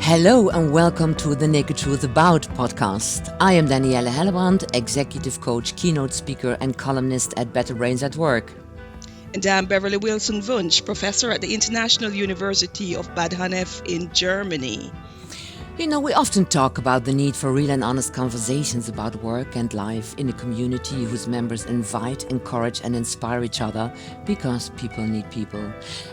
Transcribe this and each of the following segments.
Hello and welcome to the Naked Truth About podcast. I am Danielle Hellebrand, executive coach, keynote speaker, and columnist at Better Brains at Work. And I'm Beverley Wilson Wunsch, professor at the International University of Bad Honnef in Germany. You know, we often talk about the need for real and honest conversations about work and life in a community whose members invite, encourage, and inspire each other because people need people.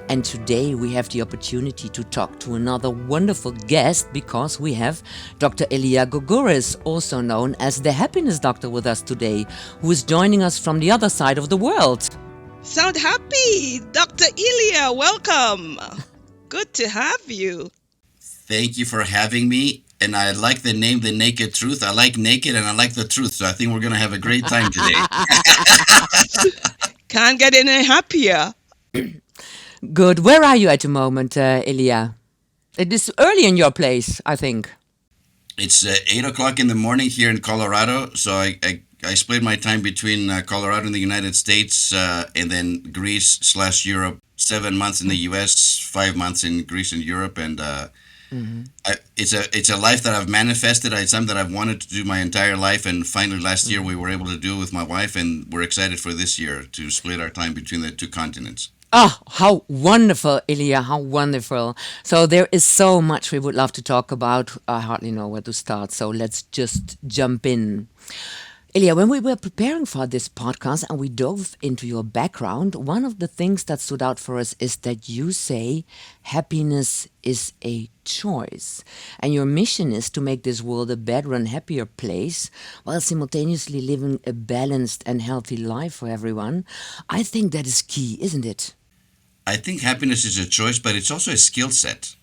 And today we have the opportunity to talk to another wonderful guest because we have Dr. Elia Gourgouris, also known as the Happiness Doctor, with us today, who is joining us from the other side of the world. Sound happy, Dr. Elia, welcome. Good to have you. Thank you for having me. And I like the name, The Naked Truth. I like naked and I like the truth. So I think we're going to have a great time today. Can't get any happier. Good. Where are you at the moment, Elia? It is early in your place, I think. It's 8 o'clock in the morning here in Colorado. So I split my time between Colorado and the United States and then Greece/Europe. 7 months in the US, 5 months in Greece and Europe. And it's a life that I've manifested. It's something that I've wanted to do my entire life, and finally last year we were able to do it with my wife, and we're excited for this year to split our time between the two continents. Oh, how wonderful, Elia, how wonderful. So there is so much we would love to talk about. I hardly know where to start, so let's just jump in. Elia, when we were preparing for this podcast and we dove into your background, one of the things that stood out for us is that you say happiness is a choice. And your mission is to make this world a better and happier place while simultaneously living a balanced and healthy life for everyone. I think that is key, isn't it? I think happiness is a choice, but it's also a skill set.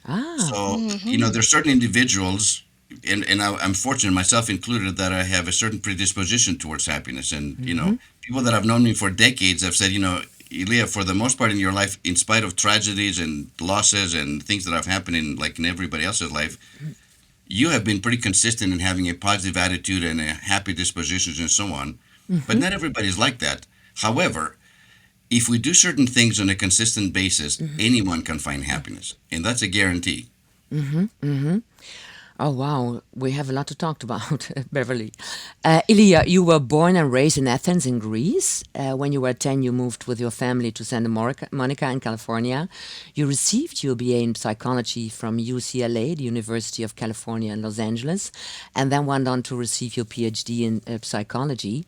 So, there's certain individuals, and I'm fortunate, myself included, that I have a certain predisposition towards happiness. And, people that have known me for decades have said, Elia, for the most part in your life, in spite of tragedies and losses and things that have happened in everybody else's life, you have been pretty consistent in having a positive attitude and a happy disposition and so on. But not everybody's like that. However, if we do certain things on a consistent basis, anyone can find happiness. And that's a guarantee. Oh, wow. We have a lot to talk about, Beverley. Elia, you were born and raised in Athens in Greece. When you were 10, you moved with your family to Santa Monica in California. You received your BA in psychology from UCLA, the University of California in Los Angeles, and then went on to receive your PhD in psychology.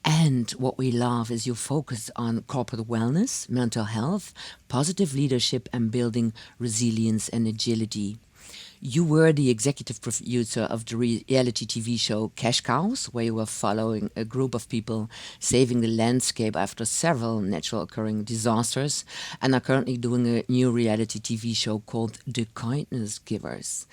And what we love is your focus on corporate wellness, mental health, positive leadership, and building resilience and agility. You were the executive producer of the reality TV show Cash Cowboys, where you were following a group of people saving the landscape after several natural occurring disasters, and are currently doing a new reality TV show called The Kindness Givers.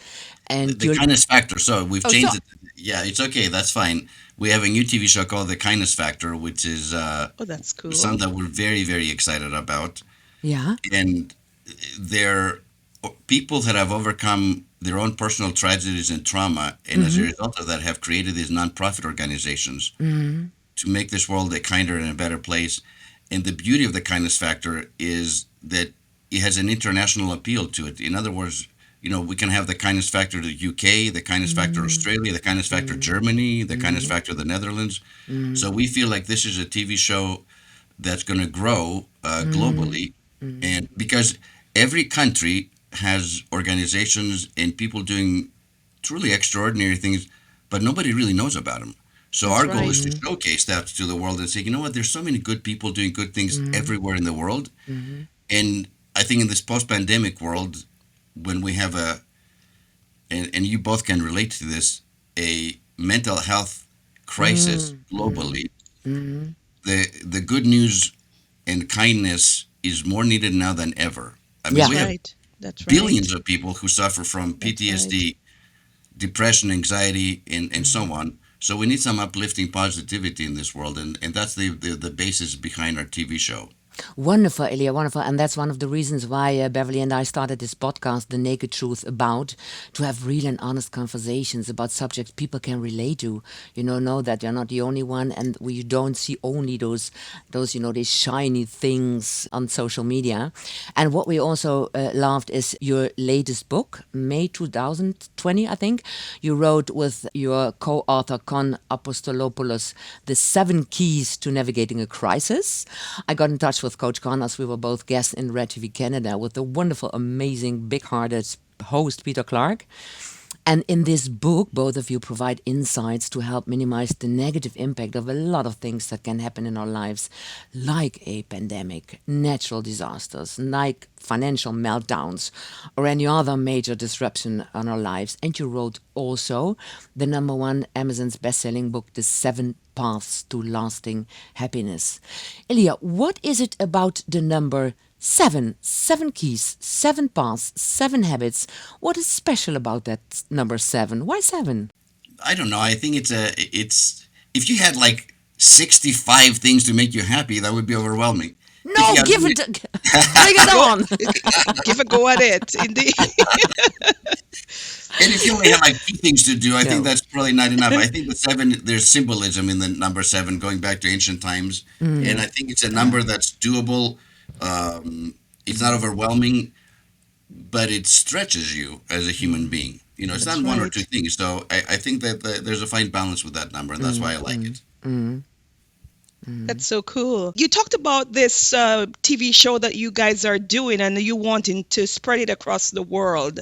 And The Kindness Factor. So we've changed it. Yeah, it's okay. That's fine. We have a new TV show called The Kindness Factor, which is That's cool. something that we're very, very excited about. Yeah. And they're people that have overcome their own personal tragedies and trauma, and as a result of that have created these nonprofit organizations to make this world a kinder and a better place. And the beauty of the Kindness Factor is that it has an international appeal to it. In other words, we can have the Kindness Factor to the UK, the Kindness Factor Australia, the Kindness Factor Germany, the Kindness Factor the Netherlands. So we feel like this is a TV show that's going to grow globally, and because every country has organizations and people doing truly extraordinary things, but nobody really knows about them. So our goal is to showcase that to the world and say, you know what, there's so many good people doing good things everywhere in the world. And I think in this post-pandemic world, when we have and you both can relate to this, a mental health crisis globally, the good news and kindness is more needed now than ever. I mean, we have That's right. billions of people who suffer from PTSD, depression, anxiety, and so on. So we need some uplifting positivity in this world, and that's the basis behind our TV show. Wonderful, Elia, wonderful. And that's one of the reasons why Beverly and I started this podcast, The Naked Truth About, to have real and honest conversations about subjects people can relate to. Know that you're not the only one, and we don't see only these shiny things on social media. And what we also loved is your latest book, May 2020, I think. You wrote with your co-author, Con Apostolopoulos, The 7 Keys to Navigating a Crisis. I got in touch with Coach Con as we were both guests in Red TV Canada with the wonderful, amazing, big-hearted host, Peter Clark. And in this book, both of you provide insights to help minimize the negative impact of a lot of things that can happen in our lives, like a pandemic, natural disasters, like financial meltdowns, or any other major disruption on our lives. And you wrote also the #1 Amazon's best-selling book, The 7 Paths to Lasting Happiness. Elia, what is it about the number 7, 7 keys, 7 paths, 7 habits? What is special about that number 7? Why 7? I don't know. I think it's if you had like 65 things to make you happy, that would be overwhelming. No, give it, bring it on. Give a go at it, indeed. And if you only have like 2 things to do, I think that's probably not enough. I think the 7, there's symbolism in the number 7 going back to ancient times. And I think it's a number that's doable. It's not overwhelming, but it stretches you as a human being. It's not one or two things. So I think that there's a fine balance with that number, and that's why I like it. That's so cool. You talked about this TV show that you guys are doing and you wanting to spread it across the world.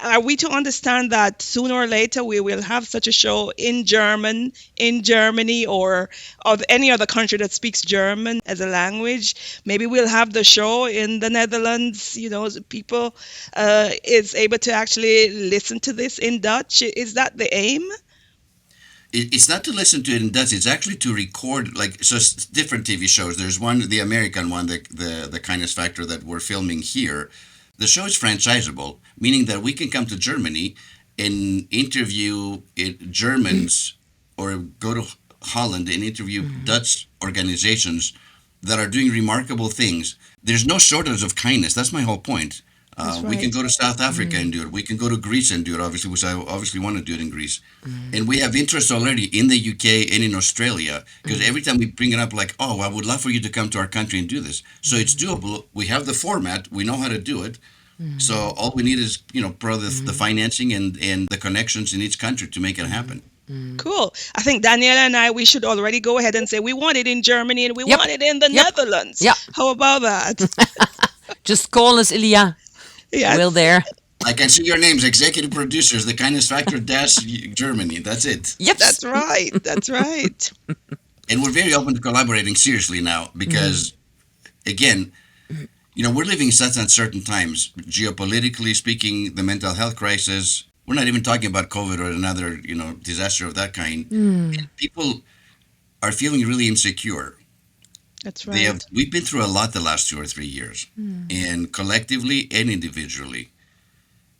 Are we to understand that sooner or later we will have such a show in Germany, or of any other country that speaks German as a language? Maybe we'll have the show in the Netherlands, so people is able to actually listen to this in Dutch. Is that the aim? It's not to listen to it in Dutch. It's actually to record, so it's different TV shows. There's one, the American one, the Kindness Factor that we're filming here. The show is franchisable, meaning that we can come to Germany and interview Germans, or go to Holland and interview Dutch organizations that are doing remarkable things. There's no shortage of kindness. That's my whole point. We can go to South Africa and do it. We can go to Greece and do it, obviously, which I obviously want to do it in Greece. And we have interest already in the UK and in Australia, because every time we bring it up, like, I would love for you to come to our country and do this. So it's doable. We have the format. We know how to do it. So all we need is, the financing and the connections in each country to make it happen. Cool. I think Daniela and I, we should already go ahead and say we want it in Germany and we want it in the Netherlands. Yep. How about that? Just call us, Elia. Yes. We'll there. I can see your names, executive producers, the Kindness Factor Germany. That's it. Yep. That's right. That's right. And we're very open to collaborating seriously now because, again, we're living in such uncertain times. Geopolitically speaking, the mental health crisis, we're not even talking about COVID or another, disaster of that kind. And people are feeling really insecure. That's right. We've been through a lot the last 2 or 3 years, and collectively and individually.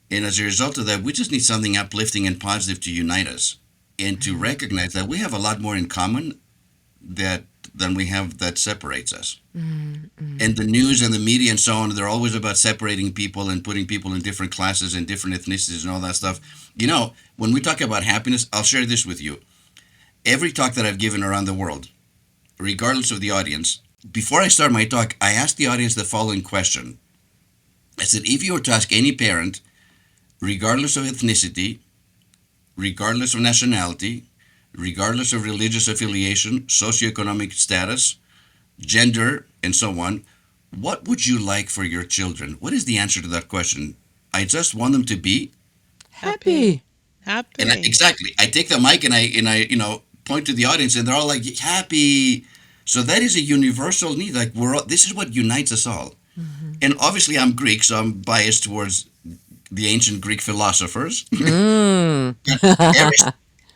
And as a result of that, we just need something uplifting and positive to unite us, and to recognize that we have a lot more in common than we have that separates us. And the news and the media and so on, they're always about separating people and putting people in different classes and different ethnicities and all that stuff. When we talk about happiness, I'll share this with you. Every talk that I've given around the world, regardless of the audience, before I start my talk, I asked the audience the following question. I said, if you were to ask any parent, regardless of ethnicity, regardless of nationality, regardless of religious affiliation, socioeconomic status, gender, and so on, what would you like for your children? What is the answer to that question? I just want them to be happy. And exactly. I take the mic and I point to the audience, and they're all like, happy. So that is a universal need. Like, this is what unites us all. And obviously I'm Greek, so I'm biased towards the ancient Greek philosophers.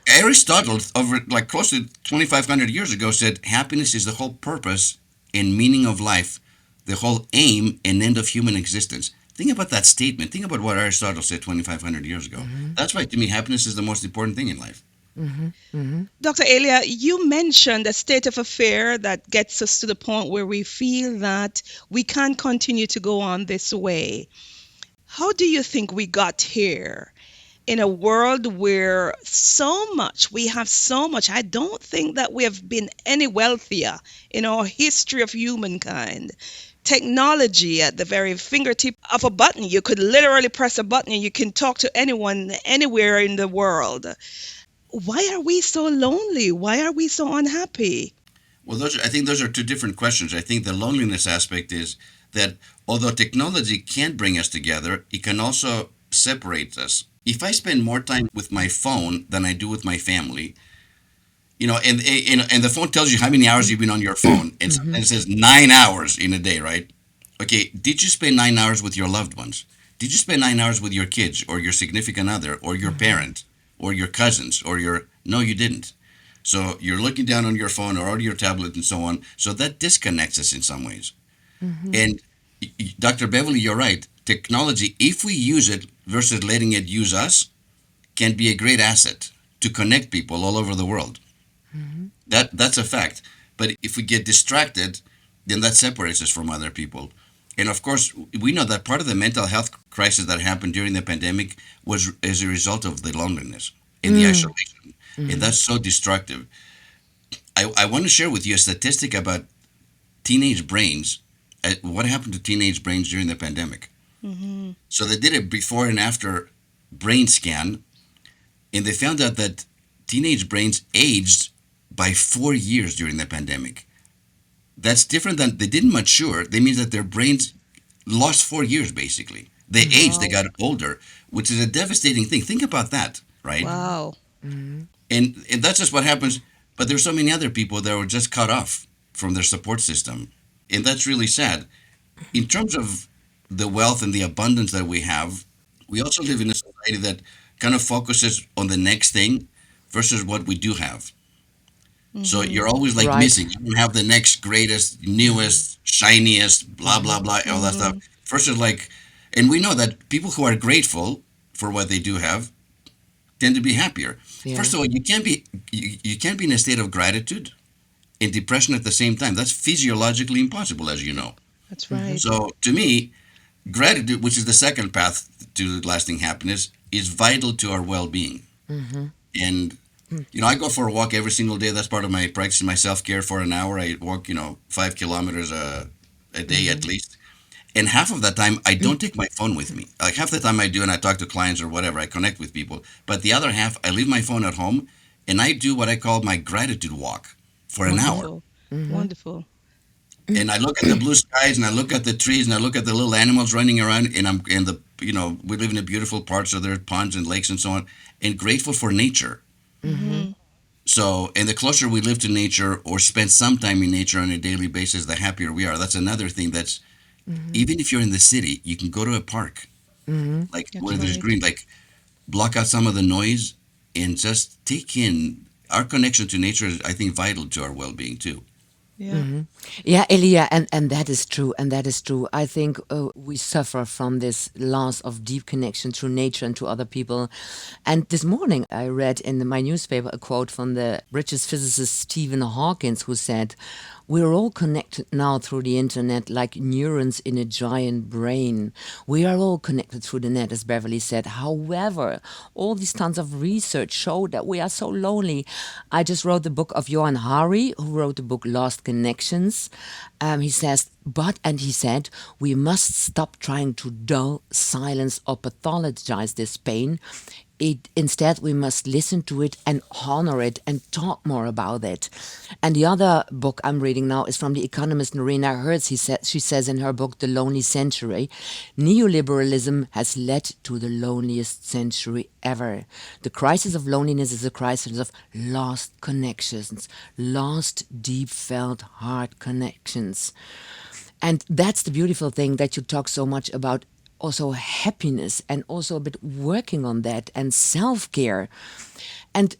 Aristotle, over like close to 2,500 years ago, said happiness is the whole purpose and meaning of life, the whole aim and end of human existence. Think about that statement. Think about what Aristotle said 2,500 years ago. That's why, to me, happiness is the most important thing in life. Dr. Elia, you mentioned a state of affair that gets us to the point where we feel that we can't continue to go on this way. How do you think we got here? In a world where we have so much, I don't think that we have been any wealthier in our history of humankind. Technology at the very fingertip of a button. You could literally press a button and you can talk to anyone anywhere in the world. Why are we so lonely? Why are we so unhappy? Well, I think those are two different questions. I think the loneliness aspect is that although technology can bring us together, it can also separate us. If I spend more time with my phone than I do with my family, and the phone tells you how many hours you've been on your phone, and sometimes it says 9 hours in a day, right? Okay, did you spend 9 hours with your loved ones? Did you spend 9 hours with your kids or your significant other or your parent or your cousins or your? No, you didn't. So you're looking down on your phone or on your tablet and so on. So that disconnects us in some ways. And Dr. Beverley, you're right. Technology, if we use it versus letting it use us, can be a great asset to connect people all over the world. That's a fact. But if we get distracted, then that separates us from other people. And of course, we know that part of the mental health crisis that happened during the pandemic was as a result of the loneliness and the isolation. And that's so destructive. I want to share with you a statistic about teenage brains, what happened to teenage brains during the pandemic. So they did a before and after brain scan, and they found out that teenage brains aged by 4 years during the pandemic. That's different than they didn't mature. They mean that their brains lost 4 years basically. They aged, they Wow. got older, which is a devastating thing. Think about that, right? Wow. And that's just what happens. But there's so many other people that were just cut off from their support system. And that's really sad. In terms of the wealth and the abundance that we have, we also live in a society that kind of focuses on the next thing versus what we do have. So you're always like Right. missing. You don't have the next greatest, newest, shiniest, blah, blah, blah, all that stuff. Versus like, and we know that people who are grateful for what they do have tend to be happier. Yeah. First of all, you can't be in a state of gratitude and depression at the same time. That's physiologically impossible, as you know. That's right. So to me, gratitude, which is the second path to lasting happiness, is vital to our well-being. And I go for a walk every single day. That's part of my practice, my self-care for an hour. I walk, 5 kilometers a day at least. And half of that time, I don't take my phone with me. Like half the time I do, and I talk to clients or whatever, I connect with people. But the other half, I leave my phone at home, and I do what I call my gratitude walk for an hour. Wonderful. Wonderful. And I look at the blue skies, and I look at the trees, and I look at the little animals running around, and we live in a beautiful part, so there are ponds and lakes and so on, and grateful for nature. So, and the closer we live to nature or spend some time in nature on a daily basis, the happier we are. That's another thing that's, even if you're in the city, you can go to a park, like That's where there's right. green, like block out some of the noise and just take in our connection to nature is, I think, vital to our well-being too. Yeah. Yeah, Elia, and that is true, and that is true. I think we suffer from this loss of deep connection to nature and to other people. And this morning, I read in my newspaper a quote from the British physicist Stephen Hawking, who said, "We're all connected now through the internet like neurons in a giant brain. We are all connected through the net," as Beverly said. However, all these tons of research show that we are so lonely. I just wrote the book of Johan Hari, who wrote the book Lost Connections. He said, we must stop trying to dull, silence, or pathologize this pain. Instead, we must listen to it and honor it and talk more about it. And the other book I'm reading now is from the economist Norina Hertz. She says in her book, The Lonely Century, neoliberalism has led to the loneliest century ever. The crisis of loneliness is a crisis of lost connections, lost, deep felt, heart connections. And that's the beautiful thing that you talk so much about also happiness and also a bit working on that and self care. And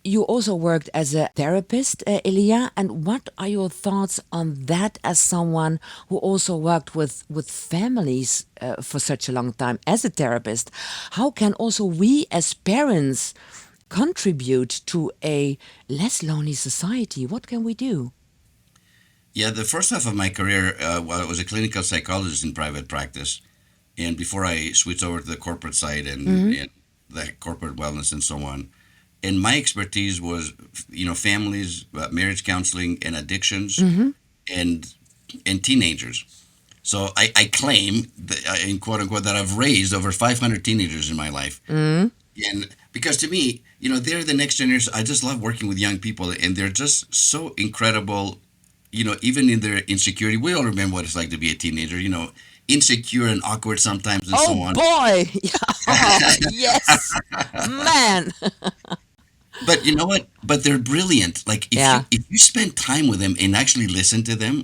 you also worked as a therapist, Elia. And what are your thoughts on that as someone who also worked with families for such a long time as a therapist? How can also we as parents contribute to a less lonely society? What can we do? Yeah, the first half of my career, well, I was a clinical psychologist in private practice, and before I switched over to the corporate side and the corporate wellness and so on. And my expertise was, families, marriage counseling, and addictions, and teenagers. So I claim, that, in quote unquote, that I've raised over 500 teenagers in my life. And because to me, they're the next generation. I just love working with young people, and they're just so incredible. Even in their insecurity, we all remember what it's like to be a teenager. Insecure and awkward sometimes, and so Oh on. boy! Yes, man. But you know what? But they're brilliant. Like Yeah. if you spend time with them and actually listen to them,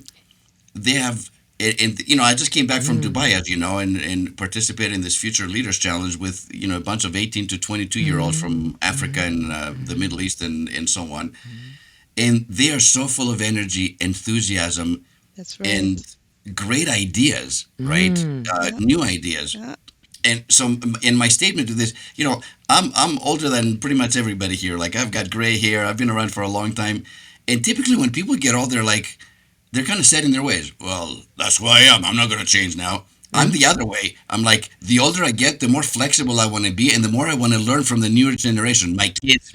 they have. And I just came back from Dubai, as you know, and participated in this Future Leaders Challenge with a bunch of 18 to 22-year-olds from Africa and the Middle East and so on, and they are so full of energy, enthusiasm, That's right. and great ideas, right? New ideas. Yeah. And so, in my statement to this, I'm older than pretty much everybody here. Like, I've got gray hair. I've been around for a long time. And typically, when people get older, they're kind of set in their ways. Well, that's who I am. I'm not going to change now. I'm the other way. I'm like, the older I get, the more flexible I want to be, and the more I want to learn from the newer generation. My kids,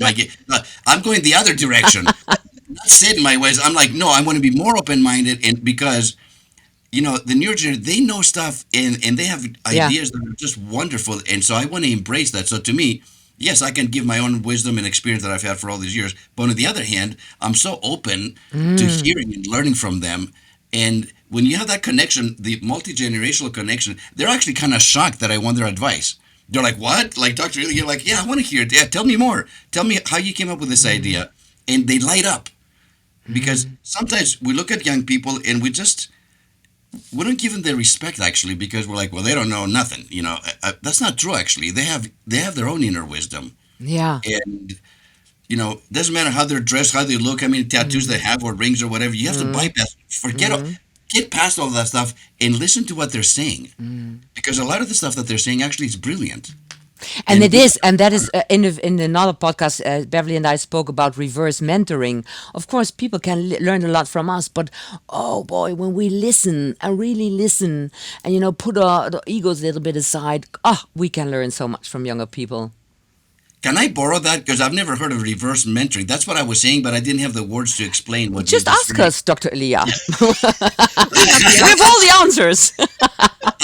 I'm going the other direction. Not set in my ways. I'm like, no, I want to be more open-minded, and because the newer generation, they know stuff and they have ideas that are just wonderful. And so I want to embrace that. So to me, yes, I can give my own wisdom and experience that I've had for all these years. But on the other hand, I'm so open to hearing and learning from them. And when you have that connection, the multi-generational connection, they're actually kind of shocked that I want their advice. They're like, what? Like, Dr. Elia, you're like, yeah, I want to hear it. Yeah, tell me more. Tell me how you came up with this idea. And they light up. Because sometimes we look at young people and we don't give them their respect, actually, because we're like, well, they don't know nothing. That's not true. Actually, they have their own inner wisdom. Yeah. And doesn't matter how they're dressed, how they look, how many tattoos they have, or rings, or whatever. You have to bypass, get past all that stuff, and listen to what they're saying, because a lot of the stuff that they're saying actually is brilliant. And it is, and that is in another podcast. Beverly and I spoke about reverse mentoring. Of course, people can learn a lot from us, but oh boy, when we listen and really listen, and put our the egos a little bit aside, we can learn so much from younger people. Can I borrow that? Because I've never heard of reverse mentoring. That's what I was saying, but I didn't have the words to explain what. Just ask us, Dr. Elia. We have all the answers.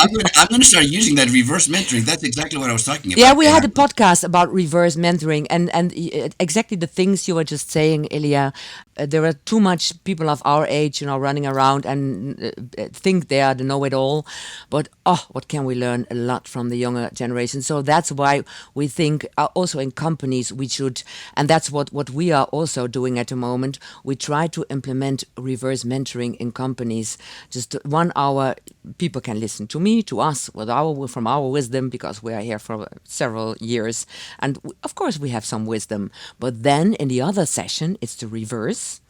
I'm going to start using that reverse mentoring. That's exactly what I was talking about. Yeah, we had a podcast about reverse mentoring, and exactly the things you were just saying, Elia. There are too much people of our age, running around and think they are the know-it-all. But what can we learn a lot from the younger generation? So that's why we think also in companies we should, and that's what we are also doing at the moment. We try to implement reverse mentoring in companies. Just 1 hour, people can listen to me, to us, from our wisdom, because we are here for several years, and of course we have some wisdom. But then in the other session, it's the reverse.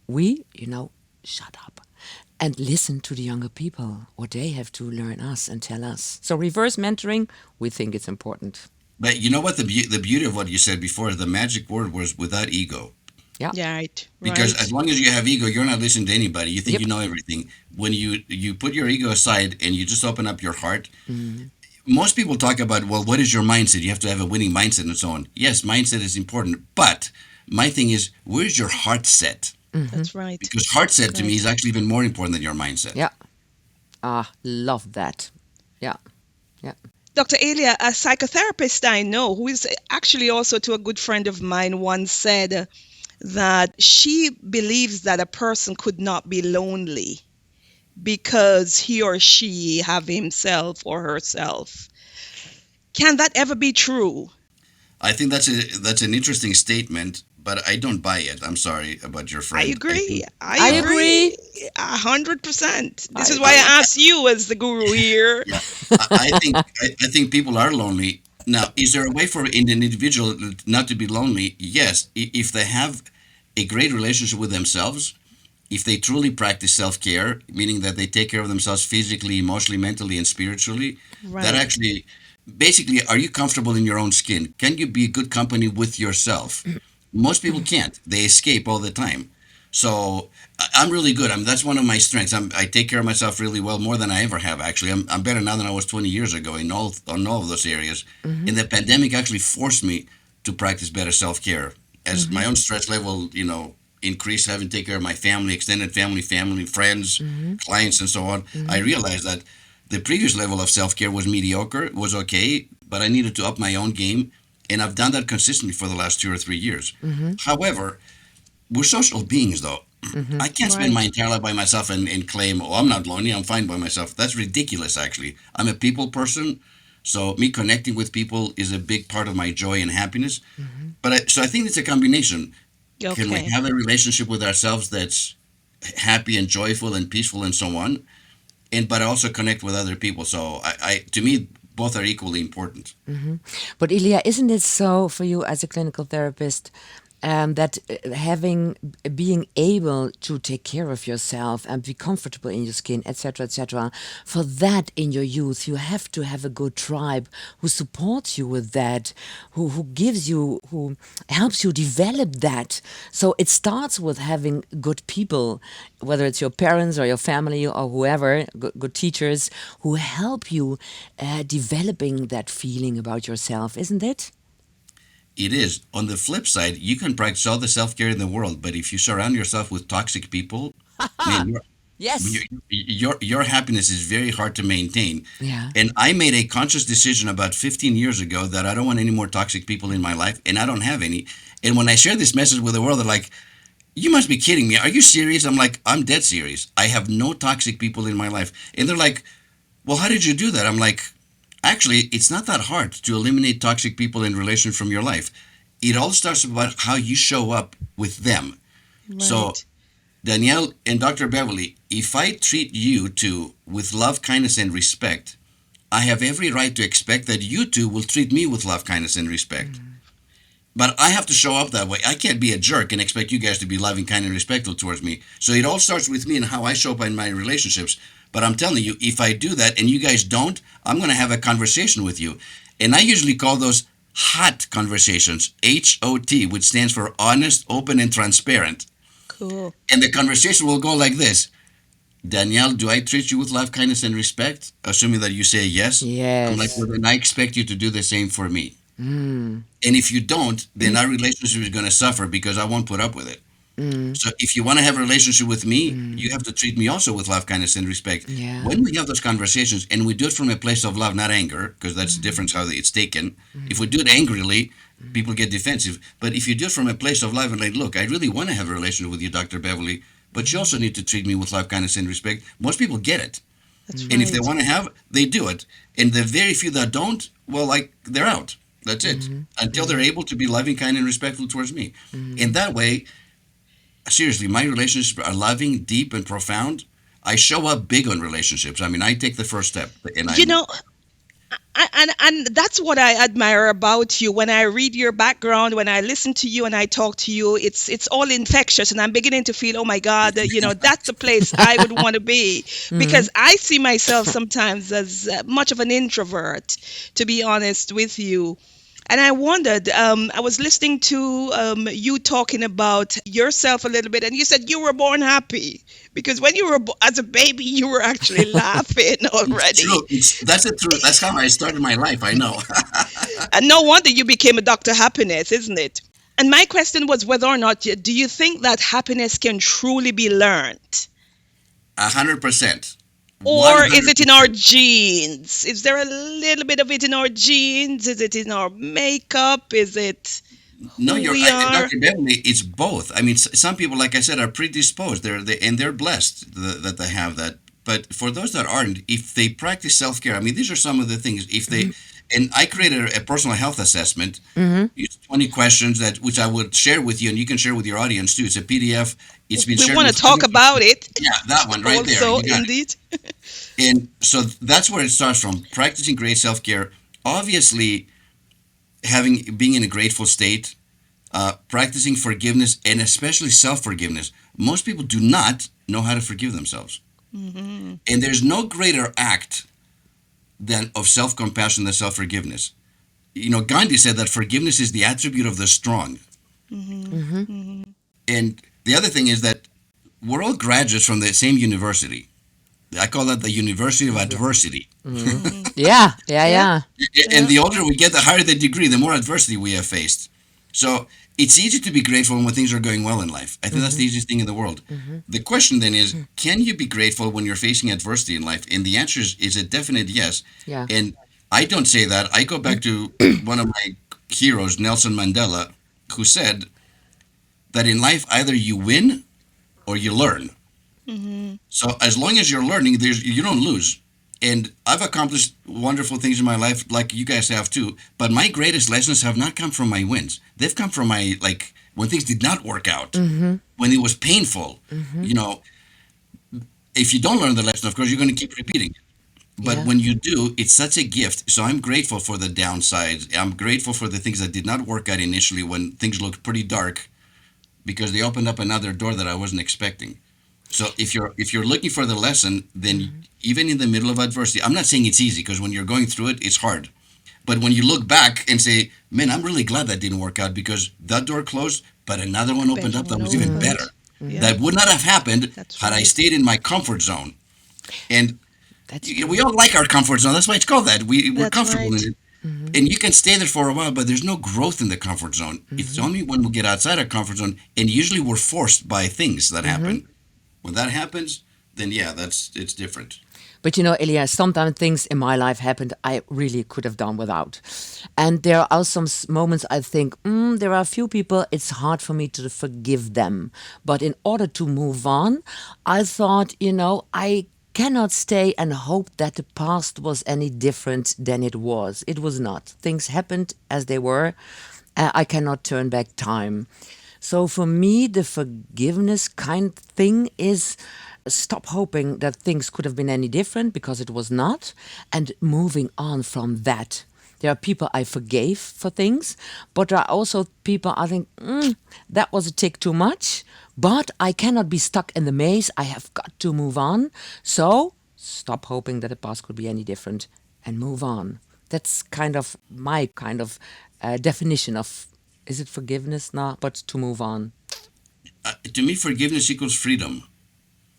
We, shut up and listen to the younger people, what they have to learn us and tell us. So reverse mentoring, we think it's important. But you know what? The beauty of what you said before, the magic word was without ego. Yeah. Yeah, right. Because as long as you have ego, you're not listening to anybody. You think you know everything. When you put your ego aside and you just open up your heart, most people talk about, well, what is your mindset? You have to have a winning mindset and so on. Yes, mindset is important. But my thing is, where's your heart set? That's right. Because heart set to me is actually even more important than your mindset. Yeah. Love that. Yeah. Yeah. Dr. Elia, a psychotherapist I know, who is actually also to a good friend of mine, once said that she believes that a person could not be lonely because he or she have himself or herself. Can that ever be true? I think that's an interesting statement, but I don't buy it. I'm sorry about your friend. I agree. I agree. 100%. This is why I asked you as the guru here. Yeah, I think people are lonely. Now, is there a way for an individual not to be lonely? Yes, if they have a great relationship with themselves, if they truly practice self-care, meaning that they take care of themselves physically, emotionally, mentally, and spiritually, Right. that actually basically, are you comfortable in your own skin? Can you be good company with yourself? Most people can't. They escape all the time. So I'm really good. That's one of my strengths. I take care of myself really well, more than I ever have. Actually, I'm better now than I was 20 years ago in all of those areas. And the pandemic actually forced me to practice better self care as my own stress level, increased. Having to take care of my family, extended family, friends, clients, and so on. I realized that the previous level of self care was mediocre, was okay, but I needed to up my own game. And I've done that consistently for the last 2 or 3 years. However, we're social beings, though. I can't spend my Right. entire life by myself and claim, oh, I'm not lonely, I'm fine by myself. That's ridiculous, actually. I'm a people person, so me connecting with people is a big part of my joy and happiness. So I think it's a combination. Can we Okay. have a relationship with ourselves that's happy and joyful and peaceful and so on, and but also connect with other people? So to me, both are equally important. But Ilya, isn't it so for you as a clinical therapist that being able to take care of yourself and be comfortable in your skin, etc., for that in your youth, you have to have a good tribe who supports you with that, who gives you, who helps you develop that. So it starts with having good people, whether it's your parents or your family or whoever, good teachers who help you developing that feeling about yourself, isn't it? It is. On the flip side, you can practice all the self care in the world, but if you surround yourself with toxic people, man, Yes. your happiness is very hard to maintain. Yeah. And I made a conscious decision about 15 years ago that I don't want any more toxic people in my life, and I don't have any. And when I share this message with the world, they're like, "You must be kidding me. Are you serious?" I'm like, "I'm dead serious. I have no toxic people in my life." And they're like, "Well, how did you do that?" I'm like, "Actually, it's not that hard to eliminate toxic people in relation from your life. It all starts about how you show up with them." So Right. Danielle and Dr. Beverly, if I treat you two with love, kindness, and respect, I have every right to expect that you two will treat me with love, kindness, and respect. But I have to show up that way. I can't be a jerk and expect you guys to be loving, kind, and respectful towards me. So it all starts with me and how I show up in my relationships. But I'm telling you, if I do that and you guys don't, I'm going to have a conversation with you. And I usually call those HOT conversations, HOT, which stands for honest, open, and transparent. Cool. And the conversation will go like this: Danielle, do I treat you with love, kindness, and respect? Assuming that you say yes. I'm like, Yes. well, then I expect you to do the same for me. Mm. And if you don't, then our relationship is going to suffer because I won't put up with it. Mm. So if you want to have a relationship with me, Mm. you have to treat me also with love, kindness, and respect. Yeah. When we have those conversations and we do it from a place of love, not anger, because that's the difference how it's taken. If we do it angrily, people get defensive. But if you do it from a place of love and like, look, I really want to have a relationship with you, Dr. Beverly, but you also need to treat me with love, kindness, and respect. Most people get it. That's And if they right. want to have, they do it. And the very few that don't, well, like, they're out. That's it. Until they're able to be loving, kind, and respectful towards me. And that way, seriously, my relationships are loving, deep, and profound. I show up big on relationships. I mean, I take the first step, and You I'm know, and that's what I admire about you. When I read your background, when I listen to you and I talk to you, it's all infectious, and I'm beginning to feel, oh my God, that's the place I would want to be, Mm. because I see myself sometimes as much of an introvert, to be honest with you. And I wondered, I was listening to you talking about yourself a little bit, and you said you were born happy because when you were as a baby, you were actually laughing it's already. true. That's the truth. That's how I started my life. I know. And no wonder you became a Dr. Happiness, isn't it? And my question was whether or not do you think that happiness can truly be learned? 100%. Or is it in our 100%. genes? Is there a little bit of it in our genes? Is it in our makeup? Is it No, who we are? Dr. Beverly. It's both. I mean, some people, like I said, are predisposed. And they're blessed that they have that. But for those that aren't, if they practice self care, I mean, these are some of the things. If they, and I created a personal health assessment. Mm-hmm. It's 20 questions that which I would share with you, and you can share with your audience too. It's a PDF. It's been We shared want to with talk hundreds of about people. it Yeah, that one right there. also, You got it. indeed. And so that's where it starts from. Practicing great self care. Obviously, being in a grateful state, practicing forgiveness, and especially self forgiveness. Most people do not know how to forgive themselves. Hmm. And there's no greater act than of self-compassion than self-forgiveness. Gandhi said that forgiveness is the attribute of the strong. And the other thing is that we're all graduates from the same university. I call that the University of Adversity. Yeah, yeah, Yeah. yeah. And Yeah. the older we get, the higher the degree, the more adversity we have faced. So it's easy to be grateful when things are going well in life. I think that's the easiest thing in the world. The question then is, can you be grateful when you're facing adversity in life? And the answer is a definite yes. Yeah. And I don't say that. I go back to one of my heroes, Nelson Mandela, who said that in life, either you win or you learn. So as long as you're learning, you don't lose. And I've accomplished wonderful things in my life, like you guys have too. But my greatest lessons have not come from my wins. They've come from my when things did not work out, when it was painful. You know, if you don't learn the lesson, of course, you're going to keep repeating it. But Yeah. when you do, it's such a gift. So I'm grateful for the downsides. I'm grateful for the things that did not work out initially when things looked pretty dark, because they opened up another door that I wasn't expecting. So if you're looking for the lesson, then even in the middle of adversity, I'm not saying it's easy, because when you're going through it, it's hard. But when you look back and say, "Man, I'm really glad that didn't work out, because that door closed, but another one opened Better up that one was even opened. better." Yeah. That would not have happened That's had I right. stayed in my comfort zone. And That's we all like our comfort zone. That's why it's called that. We're That's comfortable right. in it. And you can stay there for a while, but there's no growth in the comfort zone. It's only when we get outside our comfort zone, and usually we're forced by things that happen. When that happens, then yeah, it's different. But Elia, sometimes things in my life happened I really could have done without. And there are some moments I think, there are a few people, it's hard for me to forgive them. But in order to move on, I thought, I cannot stay and hope that the past was any different than it was. It was not. Things happened as they were. I cannot turn back time. So for me, the forgiveness kind thing is stop hoping that things could have been any different, because it was not, and moving on from that. There are people I forgave for things, but there are also people I think, that was a tick too much, but I cannot be stuck in the maze. I have got to move on. So stop hoping that the past could be any different and move on. That's kind of my kind of definition of, is it forgiveness? No, but to move on. To me, forgiveness equals freedom.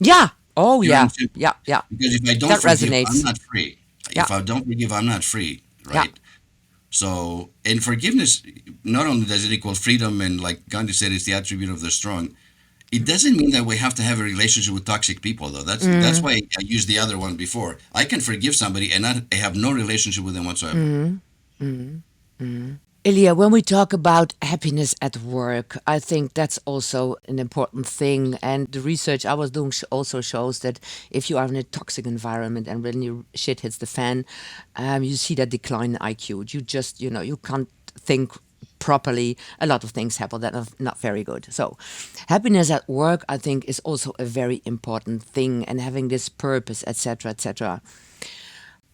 Yeah. Oh, Pure yeah. and simple. Yeah. Yeah. Because if I don't That forgive, I'm resonates. not free. Yeah. If I don't forgive, I'm not free, Yeah. right? So, and forgiveness, not only does it equal freedom, and like Gandhi said, it's the attribute of the strong. It doesn't mean that we have to have a relationship with toxic people, though. That's why I used the other one before. I can forgive somebody and not have no relationship with them whatsoever. Ilya, when we talk about happiness at work, I think that's also an important thing. And the research I was doing also shows that if you are in a toxic environment and when your shit hits the fan, you see that decline in IQ. You just, you can't think properly. A lot of things happen that are not very good. So, happiness at work, I think, is also a very important thing, and having this purpose, etc., etc.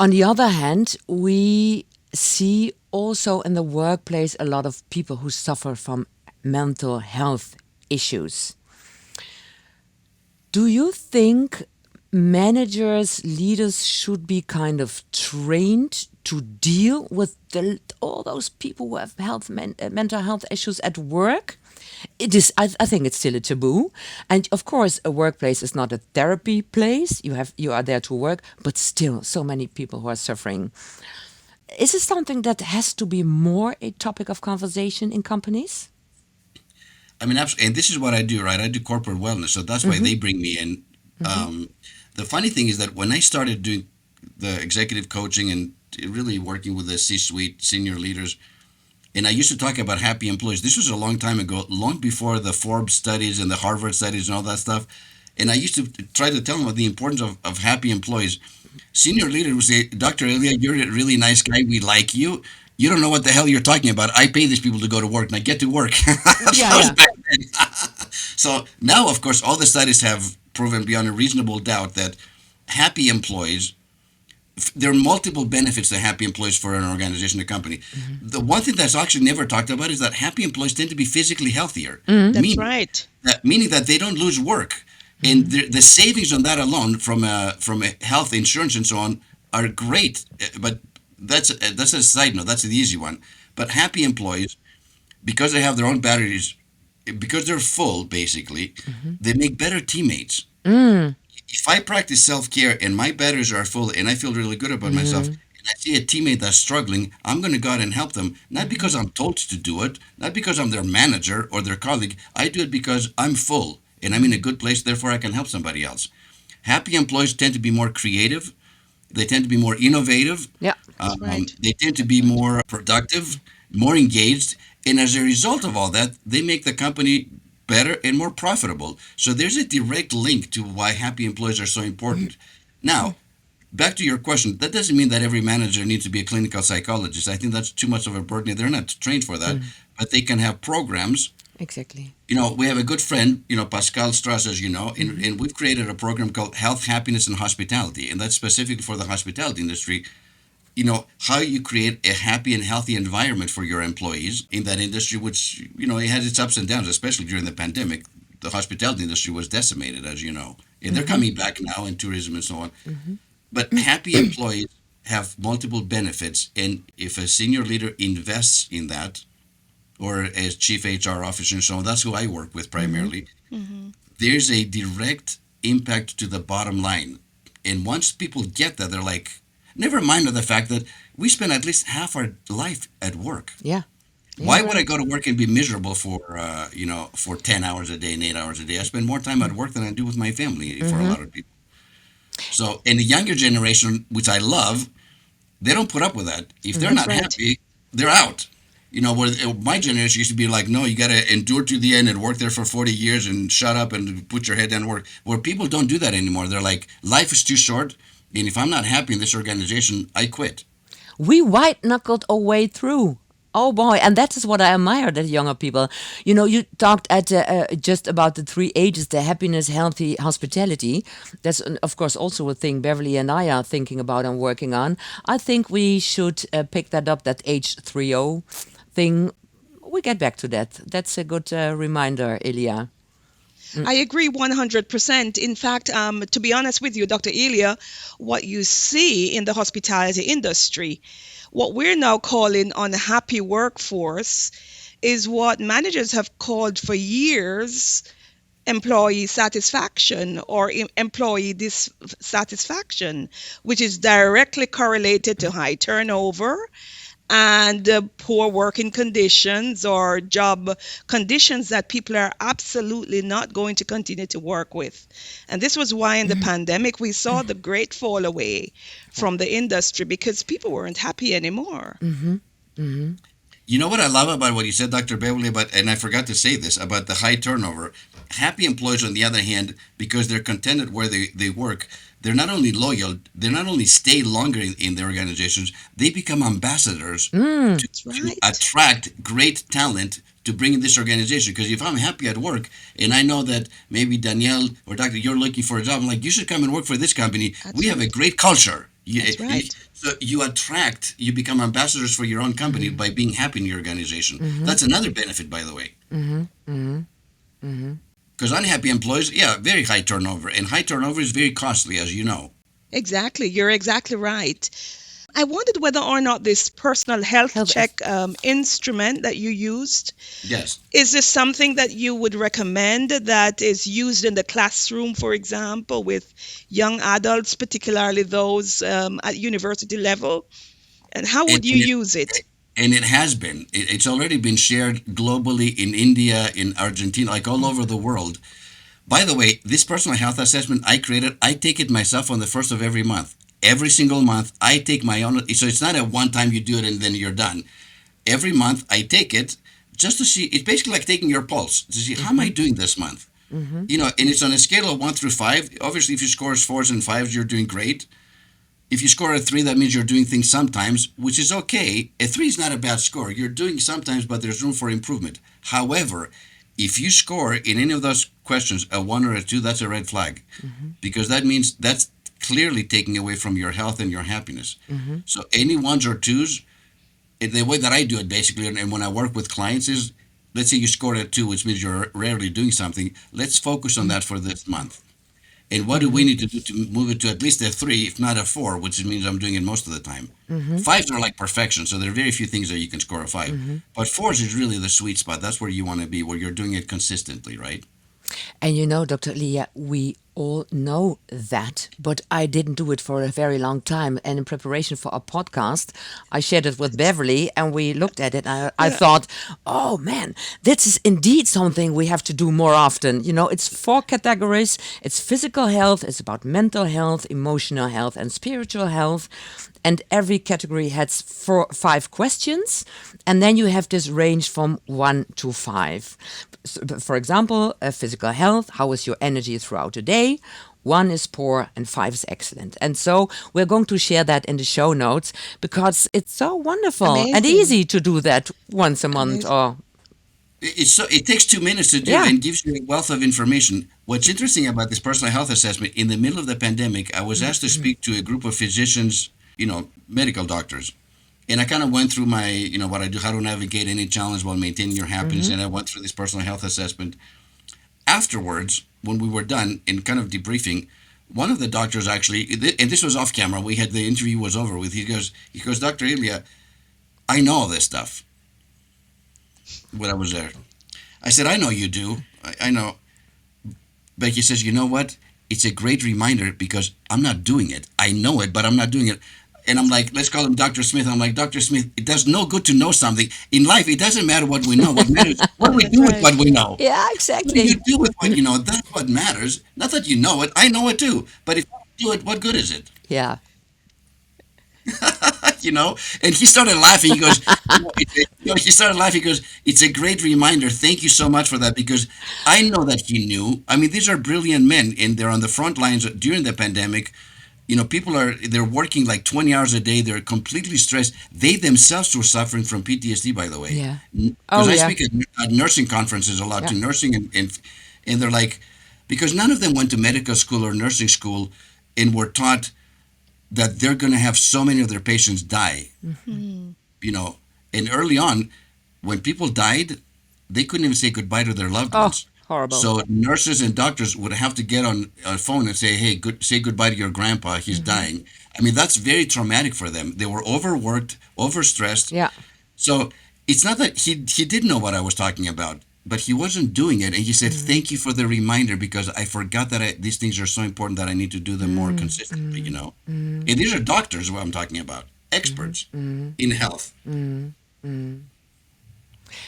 On the other hand, we see also in the workplace a lot of people who suffer from mental health issues. Do you think managers, leaders should be kind of trained to deal with all those people who have mental health issues at work? It is. I think it's still a taboo, and of course, a workplace is not a therapy place. You are there to work, but still, so many people who are suffering. Is it something that has to be more a topic of conversation in companies? I mean, absolutely. And this is what I do, right? I do corporate wellness, so that's why they bring me in. The funny thing is that when I started doing the executive coaching and really working with the C-suite senior leaders, and I used to talk about happy employees. This was a long time ago, long before the Forbes studies and the Harvard studies and all that stuff. And I used to try to tell them about the importance of happy employees. Senior leaders would say, "Dr. Elia, you're a really nice guy. We like you. You don't know what the hell you're talking about. I pay these people to go to work, and I get to work." Yeah, That was yeah. back then. So now, of course, all the studies have proven beyond a reasonable doubt that happy employees, there are multiple benefits to happy employees for an organization, a company. The one thing that's actually never talked about is that happy employees tend to be physically healthier, That's meaning right. meaning that they don't lose work, and the savings on that alone from a health insurance and so on are great, but that's a side note. That's the easy one. But happy employees, because they have their own batteries, because they're full, basically, they make better teammates. Mm. If I practice self care and my batteries are full and I feel really good about myself, Mm. and I see a teammate that's struggling, I'm going to go out and help them. Not because I'm told to do it, not because I'm their manager or their colleague. I do it because I'm full and I'm in a good place, therefore I can help somebody else. Happy employees tend to be more creative, they tend to be more innovative, Yeah. That's right. they tend to That's be right. more productive, more engaged, and as a result of all that, they make the company better and more profitable. So there's a direct link to why happy employees are so important. Now, back to your question, that doesn't mean that every manager needs to be a clinical psychologist. I think that's too much of a burden. They're not trained for that, but they can have programs. Exactly. We have a good friend, Pascal Strauss, as you know, and we've created a program called Health, Happiness, and Hospitality, and that's specifically for the hospitality industry. How you create a happy and healthy environment for your employees in that industry, which, it has its ups and downs, especially during the pandemic. The hospitality industry was decimated, as you know, and they're coming back now in tourism and so on. But happy employees have multiple benefits, and if a senior leader invests in that, or as chief HR officer and so on, that's who I work with primarily, Hmm. there's a direct impact to the bottom line. And once people get that, they're like, never mind the fact that we spend at least half our life at work. Yeah. Why Yeah. would I Right. go to work and be miserable for 10 hours a day and 8 hours a day? I spend more time at work than I do with my family for a Mm-hmm. lot of people. So, in the younger generation, which I love, they don't put up with that. If they're That's not right. happy, they're out. Where my generation used to be like, no, you got to endure to the end and work there for 40 years and shut up and put your head down and work. Where people don't do that anymore. They're like, life is too short. And if I'm not happy in this organization, I quit. We white knuckled our way through. Oh boy, and that is what I admire that younger people. You talked at just about the three ages: the happiness, healthy, hospitality. That's of course also a thing Beverly and I are thinking about and working on. I think we should pick that up, that age 30 thing. We get back to that. That's a good reminder, Elia. I agree 100%. In fact, to be honest with you, Dr. Elia, what you see in the hospitality industry, what we're now calling unhappy workforce, is what managers have called for years employee satisfaction or employee dissatisfaction, which is directly correlated to high turnover and poor working conditions or job conditions that people are absolutely not going to continue to work with. And this was why in the pandemic we saw the great fall away Yeah. from the industry because people weren't happy anymore. Mm-hmm. Mm-hmm. You know what I love about what you said, Dr. Beverly, and I forgot to say this, about the high turnover. Happy employees, on the other hand, because they're contented where they work, they're not only loyal, they not only stay longer in their organizations, they become ambassadors Mm. That's to right. attract great talent to bring in this organization. Because if I'm happy at work and I know that maybe Danielle or Doctor, you're looking for a job, I'm like, you should come and work for this company. That's We have a right. great culture. That's right. So you become ambassadors for your own company Mm-hmm. by being happy in your organization. Mm-hmm. That's another benefit, by the way. Mm-hmm. Mm-hmm. Mm-hmm. Because unhappy employees, yeah, very high turnover. And high turnover is very costly, as you know. Exactly. You're exactly right. I wondered whether or not this personal health Health. check instrument that you used, Yes. is this something that you would recommend that is used in the classroom, for example, with young adults, particularly those at university level? And how And, would you and it use it? and it has been. It's already been shared globally in India, in Argentina, like all over the world. By the way, this personal health assessment I created, I take it myself on the first of every month. Every single month, I take my own. So it's not a one time you do it and then you're done. Every month, I take it just to see. It's basically like taking your pulse to see how am I Mm-hmm. doing this month. Mm-hmm. And it's on a scale of 1 through 5. Obviously, if you score fours and fives, you're doing great. If you score a 3, that means you're doing things sometimes, which is okay. A 3 is not a bad score. You're doing sometimes, but there's room for improvement. However, if you score in any of those questions a 1 or a 2, that's a red flag Mm-hmm. because that means that's clearly taking away from your health and your happiness. Mm-hmm. So any 1s or 2s, the way that I do it basically, and when I work with clients is, let's say you scored a 2, which means you're rarely doing something. Let's focus on that for this month. And what do we need to do to move it to at least a 3, if not a 4, which means I'm doing it most of the time. Fives are like perfection, so there are very few things that you can score a 5. But fours is really the sweet spot. That's where you want to be, where you're doing it consistently, right? And you know, Dr. Elia, we all know that, but I didn't do it for a very long time. And in preparation for our podcast, I shared it with Beverley and we looked at it. I Yeah. thought, oh man, this is indeed something we have to do more often. You know, it's 4 categories. It's physical health, it's about mental health, emotional health, and spiritual health. And every category has 5 questions, and then you have this range from 1 to 5. For example, physical health, how is your energy throughout the day? 1 is poor and 5 is excellent. And so we're going to share that in the show notes because it's so wonderful and Amazing. easy to do that once a month Amazing. or It takes 2 minutes to do yeah. and gives you a wealth of information. What's interesting about this personal health assessment, in the middle of the pandemic, I was asked to speak to a group of physicians, medical doctors. And I kind of went through my, what I do, how to navigate any challenge while maintaining your happiness. And I went through this personal health assessment. Afterwards, when we were done in kind of debriefing, one of the doctors actually, and this was off camera, the interview was over with. He goes, Dr. Elia, I know all this stuff when I was there. I said, I know you do. I know. Becky says, you know what? It's a great reminder because I'm not doing it. I know it, but I'm not doing it. And I'm like, let's call him Dr. Smith. I'm like, Dr. Smith, it does no good to know something. In life, it doesn't matter what we know. What matters is what we That's do with right. what we know. Yeah, What do you exactly. do with what you know? That's what matters. Not that you know it. I know it too. But if you do it, what good is it? Yeah. And he started laughing. He goes, he started laughing. He goes, it's a great reminder. Thank you so much for that because I know that he knew. I mean, these are brilliant men and they're on the front lines during the pandemic. They're working like 20 hours a day. They're completely stressed. They themselves were suffering from PTSD, by the way. Yeah. Because Oh, I yeah. speak at nursing conferences a lot Yeah. to nursing and they're like, because none of them went to medical school or nursing school and were taught that they're going to have so many of their patients die, Mm. you know. And early on, when people died, they couldn't even say goodbye to their loved Oh, ones. horrible. So nurses and doctors would have to get on a phone and say, "Hey, say goodbye to your grandpa. He's dying." I mean, that's very traumatic for them. They were overworked, overstressed. Yeah. So it's not that he didn't know what I was talking about, but he wasn't doing it. And he said, "Thank you for the reminder because I forgot that these things are so important that I need to do them more consistently." And these are doctors. What I'm talking about, experts in health.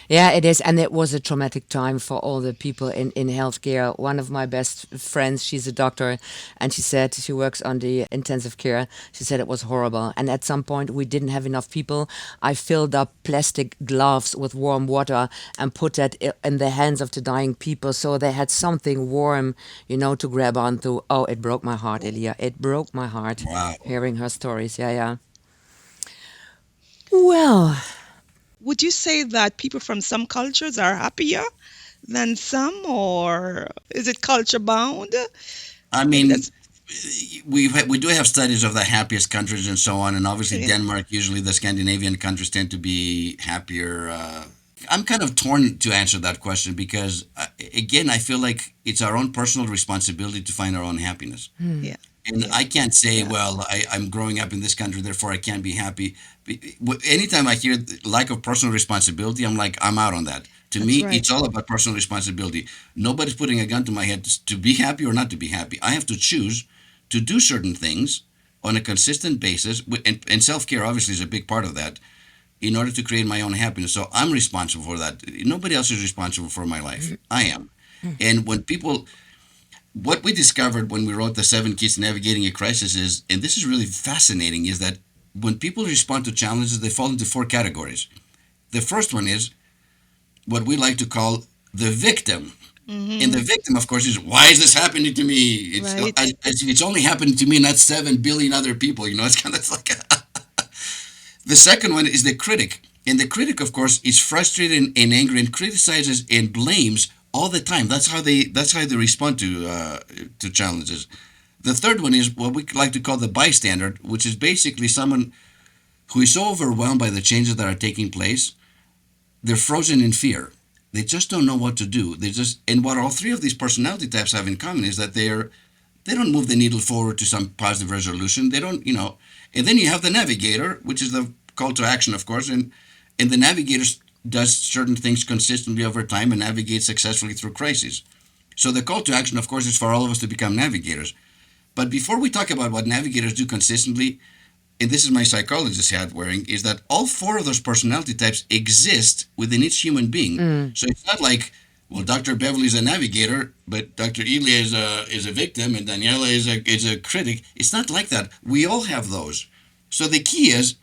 Yeah, it is. And it was a traumatic time for all the people in healthcare. One of my best friends, she's a doctor, and she said she works on the intensive care. She said it was horrible. And at some point, we didn't have enough people. I filled up plastic gloves with warm water and put that in the hands of the dying people so they had something warm, to grab onto. Oh, it broke my heart, Elia. It broke my heart Wow. hearing her stories. Yeah, yeah. Well, Would you say that people from some cultures are happier than some, or is it culture bound? I Maybe mean, that's we do have studies of the happiest countries and so on, and obviously okay. Denmark. Usually, the Scandinavian countries tend to be happier. I'm kind of torn to answer that question because, again, I feel like it's our own personal responsibility to find our own happiness. Yeah, And yeah, I can't say, yeah. well, I'm growing up in this country, therefore I can't be happy. Anytime I hear lack of personal responsibility, I'm like, I'm out on that. To That's me, right. it's all about personal responsibility. Nobody's putting a gun to my head to be happy or not to be happy. I have to choose to do certain things on a consistent basis, and self care obviously is a big part of that, in order to create my own happiness. So I'm responsible for that. Nobody else is responsible for my life. I am. And what we discovered when we wrote the 7 keys to navigating a crisis is, and this is really fascinating, is that when people respond to challenges, they fall into 4 categories. The first one is what we like to call the victim. And the Hmm. victim, of course, is why is this happening to me? It's Right. as if it's only happening to me, not 7 billion other people. It's kind of like the second one is the critic. And the critic, of course, is frustrated and angry and criticizes and blames all the time. That's how they respond to challenges. The third one is what we like to call the bystander, which is basically someone who is so overwhelmed by the changes that are taking place, they're frozen in fear. They just don't know what to do. And what all 3 of these personality types have in common is that They don't move the needle forward to some positive resolution. They don't, And then you have the navigator, which is the call to action, of course, and the navigator does certain things consistently over time and navigates successfully through crises. So the call to action, of course, is for all of us to become navigators. But before we talk about what navigators do consistently, and this is my psychologist hat wearing, is that all four of those personality types exist within each human being. So it's not like, well, Dr. Beverley is a navigator, but Dr. Elia is a victim, and Daniela is a critic. It's not like that. We all have those. So the key is,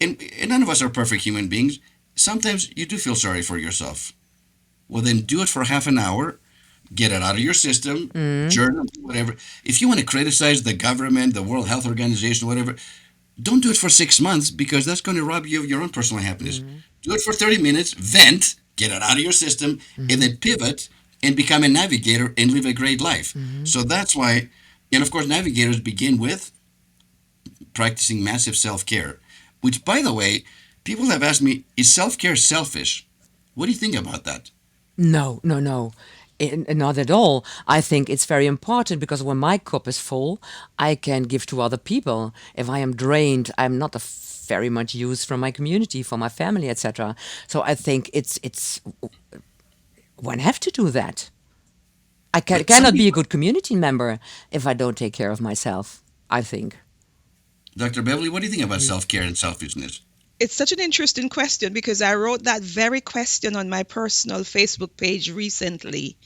and none of us are perfect human beings, sometimes you do feel sorry for yourself. Well, then do it for half an hour. Get it out of your system, journal, whatever. If you want to criticize the government, the World Health Organization, whatever, don't do it for 6 months because that's going to rob you of your own personal happiness. Do it for 30 minutes, vent, get it out of your system, and then pivot and become a navigator and live a great life. So that's why, and of course, navigators begin with practicing massive self-care, which, by the way, people have asked me, is self-care selfish? What do you think about that? No, no, no. Not at all. I think it's very important because when my cup is full, I can give to other people. If I am drained, I'm not a very much use from my community, for my family, etc. So I think it's one have to do that. I cannot be a good community member if I don't take care of myself, I think. Dr. Beverley, what do you think about self-care and selfishness? It's such an interesting question because I wrote that very question on my personal Facebook page recently.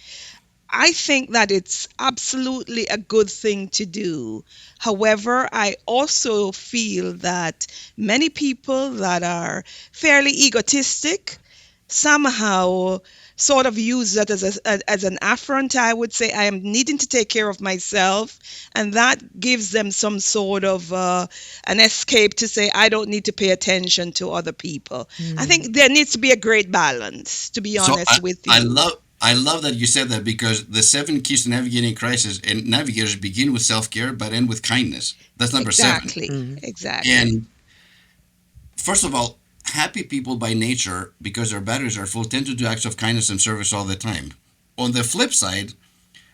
I think that it's absolutely a good thing to do. However, I also feel that many people that are fairly egotistic somehow sort of use that as an affront. I would say I am needing to take care of myself, and that gives them some sort of an escape to say I don't need to pay attention to other people. I think there needs to be a great balance, to be So honest with you. I love that you said that because the 7 keys to navigating crisis and navigators begin with self-care but end with kindness. That's number 7. Exactly, exactly. And first of all, happy people by nature, because their batteries are full, tend to do acts of kindness and service all the time. On the flip side,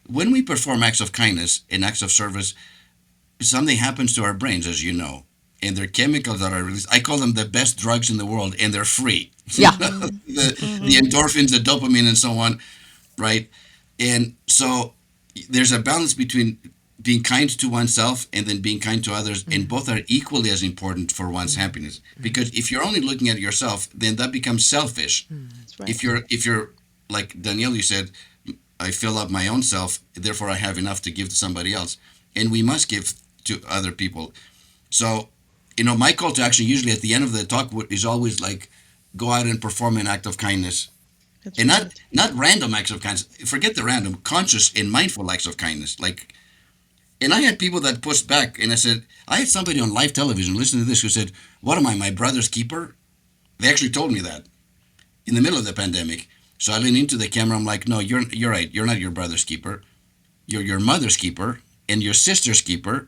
when we perform acts of kindness and acts of service, something happens to our brains, as you know, and there are chemicals that are released. I call them the best drugs in the world, and they're free. Yeah. The endorphins, the dopamine, and so on, right? And so there's a balance between being kind to oneself and then being kind to others, and both are equally as important for one's happiness. Because if you're only looking at yourself, then that becomes selfish. That's right. If you're like Danielle, you said, I fill up my own self, therefore I have enough to give to somebody else, and we must give to other people. So, my call to action usually at the end of the talk is always like, go out and perform an act of kindness. That's And right. not random acts of kindness. Forget the random, conscious and mindful acts of kindness. And I had people that pushed back, and I had somebody on live television listen to this who said, what am I, my brother's keeper? They actually told me that in the middle of the pandemic. So I leaned into the camera. I'm like, no, you're right. You're not your brother's keeper. You're your mother's keeper, and your sister's keeper,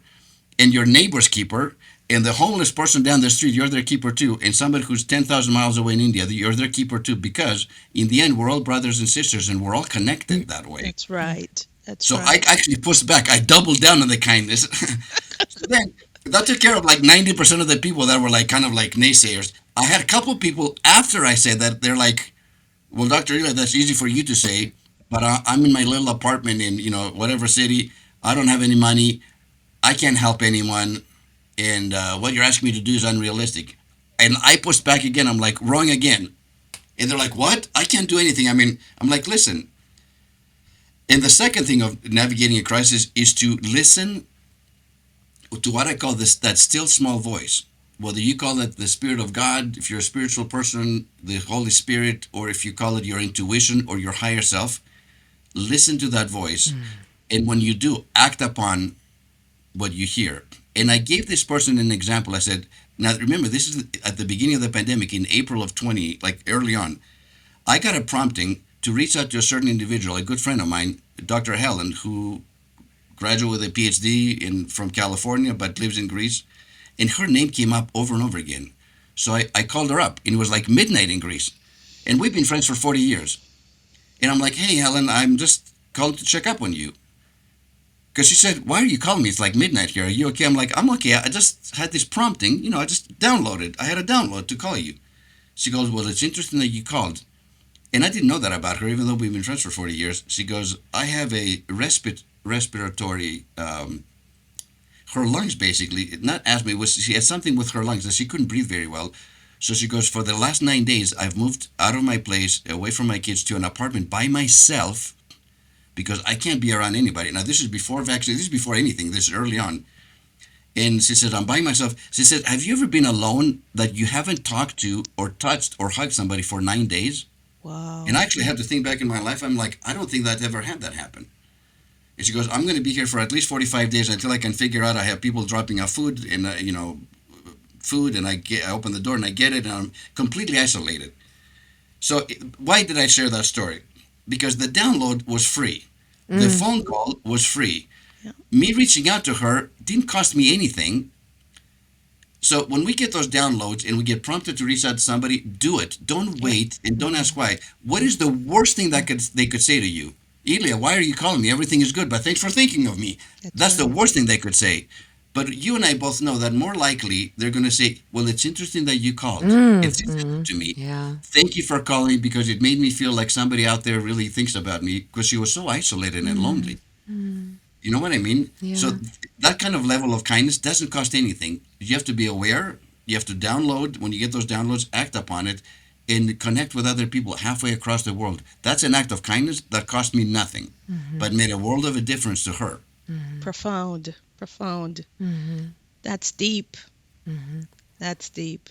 and your neighbor's keeper, and the homeless person down the street, you're their keeper too. And somebody who's 10,000 miles away in India, you're their keeper too. Because in the end, we're all brothers and sisters, and we're all connected that way. That's right. That's So right. I actually pushed back. I doubled down on the kindness. So then that took care of like 90% of the people that were like kind of like naysayers. I had a couple people after I said that, they're like, well, Dr. Eli, that's easy for you to say, but I'm in my little apartment in, whatever city. I don't have any money. I can't help anyone. And what you're asking me to do is unrealistic. And I pushed back again. I'm like, wrong again. And they're like, what? I can't do anything. I mean, I'm like, listen. And the second thing of navigating a crisis is to listen to what I call that still small voice. Whether you call it the Spirit of God, if you're a spiritual person, the Holy Spirit, or if you call it your intuition or your higher self, listen to that voice. And when you do, act upon what you hear. And I gave this person an example. I said, now remember, this is at the beginning of the pandemic in April of 20, like early on. I got a prompting to reach out to a certain individual, a good friend of mine, Dr. Helen, who graduated with a PhD from California but lives in Greece. And her name came up over and over again. So I called her up, and it was like midnight in Greece. And we've been friends for 40 years. And I'm like, hey, Helen, I'm just calling to check up on you. Because she said, "Why are you calling me? It's like midnight here. Are you okay?" I'm like, "I'm okay. I just had this prompting. I just downloaded. I had a download to call you." She goes, "Well, it's interesting that you called." And I didn't know that about her, even though we've been friends for 40 years. She goes, "I have a respiratory, her lungs basically, not asthma, she had something with her lungs that she couldn't breathe very well. So she goes, for the last 9 days, I've moved out of my place, away from my kids, to an apartment by myself because I can't be around anybody." Now, this is before vaccine, this is before anything, this is early on. And she said, "I'm by myself." She said, "Have you ever been alone that you haven't talked to or touched or hugged somebody for 9 days?" And Wow. I actually had to think back in my life. I'm like, I don't think that ever had that happen. And she goes, "I'm going to be here for at least 45 days until I can figure out I have people dropping off food and, food, and I open the door and I get it, and I'm completely isolated." So why did I share that story? Because the download was free. The phone call was free. Yeah. Me reaching out to her didn't cost me anything. So when we get those downloads and we get prompted to reach out to somebody, do it. Don't Yeah. wait and don't ask why. What is the worst thing that they could say to you? "Elia, why are you calling me? Everything is good, but thanks for thinking of me." That's That's the right. worst thing they could say. But you and I both know that more likely they're going to say, "Well, it's interesting that you called. It's interesting to me. Yeah. Thank you for calling because it made me feel like somebody out there really thinks about me," because she was so isolated and lonely. You know what I mean? Yeah. So that kind of level of kindness doesn't cost anything. You have to be aware. You have to download. When you get those downloads, act upon it and connect with other people halfway across the world. That's an act of kindness that cost me nothing, but made a world of a difference to her. Profound. Profound. That's deep. That's deep.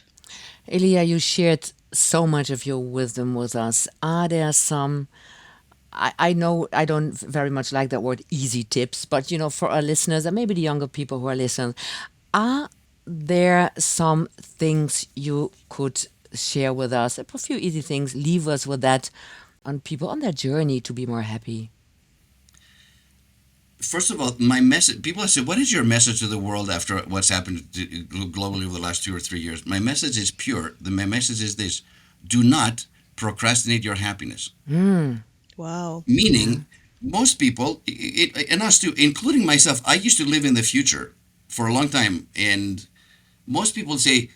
Elia, you shared so much of your wisdom with us. Are there some, I know I don't very much like that word easy tips, but for our listeners and maybe the younger people who are listening, are there some things you could share with us? A few easy things, leave us with that on people on their journey to be more happy. First of all, my message, people have said, "What is your message to the world after what's happened globally over the last 2 or 3 years?" My message is pure. My message is this: do not procrastinate your happiness. Wow. Yeah. Meaning, most people, and us too, including myself, I used to live in the future for a long time. And most people say,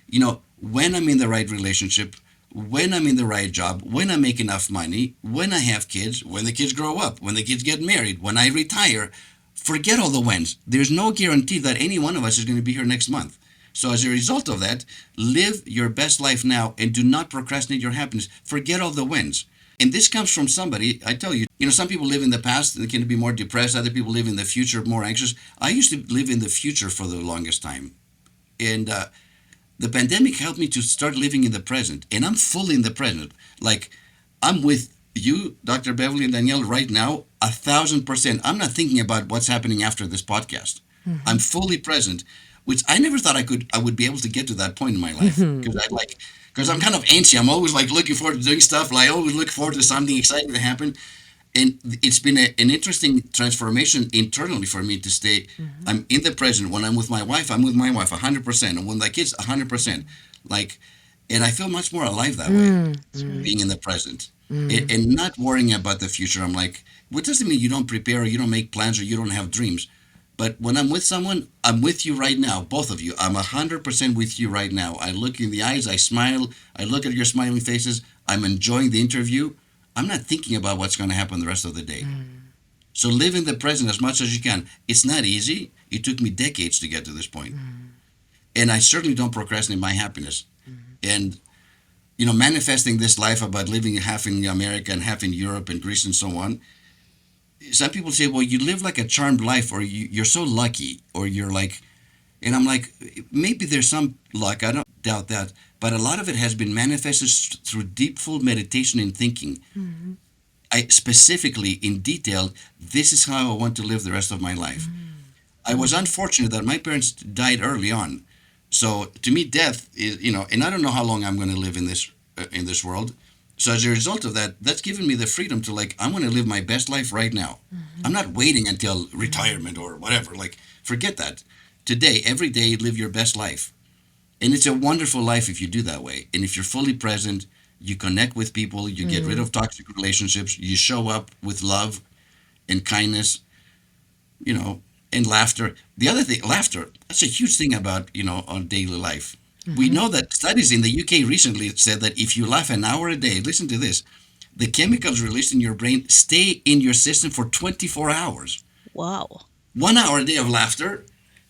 when I'm in the right relationship, when I'm in the right job, when I make enough money, when I have kids, when the kids grow up, when the kids get married, when I retire, forget all the whens. There's no guarantee that any one of us is going to be here next month. So as a result of that, live your best life now and do not procrastinate your happiness. Forget all the wins. And this comes from somebody, I tell you, some people live in the past and they can be more depressed. Other people live in the future, more anxious. I used to live in the future for the longest time. And the pandemic helped me to start living in the present. And I'm fully in the present. Like, I'm with you, Dr. Beverley and Danielle, right now, 1,000%. I'm not thinking about what's happening after this podcast. I'm fully present, which I never thought I would be able to get to that point in my life. Because I'm kind of antsy. I'm always like looking forward to doing stuff. Like, I always look forward to something exciting to happen. And it's been an interesting transformation internally for me to stay. I'm in the present. When I'm with my wife, I'm with my wife 100%. And when my kids, 100%. Like, and I feel much more alive that way, being in the present and not worrying about the future. I'm like, what doesn't mean you don't prepare or you don't make plans or you don't have dreams. But when I'm with someone, I'm with you right now, both of you. I'm 100% with you right now. I look in the eyes, I smile, I look at your smiling faces. I'm enjoying the interview. I'm not thinking about what's going to happen the rest of the day. So live in the present as much as you can. It's not easy. It took me decades to get to this point. And I certainly don't procrastinate my happiness. And, manifesting this life about living half in America and half in Europe and Greece and so on. Some people say, well, you live like a charmed life, or you're so lucky, or you're like, and I'm like, maybe there's some luck. I don't doubt that. But a lot of it has been manifested through deepful meditation and thinking. I specifically, in detail, this is how I want to live the rest of my life. I was unfortunate that my parents died early on. So to me, death is, and I don't know how long I'm going to live in this world. So as a result of that, that's given me the freedom to I want to live my best life right now. I'm not waiting until retirement or whatever. Like, forget that. Today, every day, live your best life. And it's a wonderful life if you do that way. And if you're fully present, you connect with people, you get rid of toxic relationships, you show up with love and kindness, you know, and laughter. The other thing, laughter, that's a huge thing about, on daily life. We know that studies in the UK recently said that if you laugh an hour a day, listen to this, the chemicals released in your brain stay in your system for 24 hours. Wow. 1 hour a day of laughter,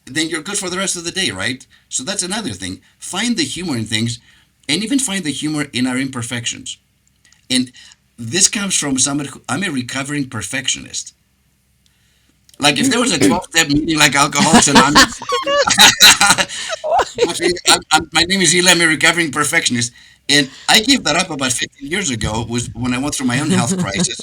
then you're good for the rest of the day, right? So that's another thing. Find the humor in things, and even find the humor in our imperfections. And this comes from somebody who, I'm a recovering perfectionist. Like if there was a 12-step meeting like Alcoholics Anonymous, actually, my name is Elia, I'm a recovering perfectionist. And I gave that up about 15 years ago, was when I went through my own health crisis.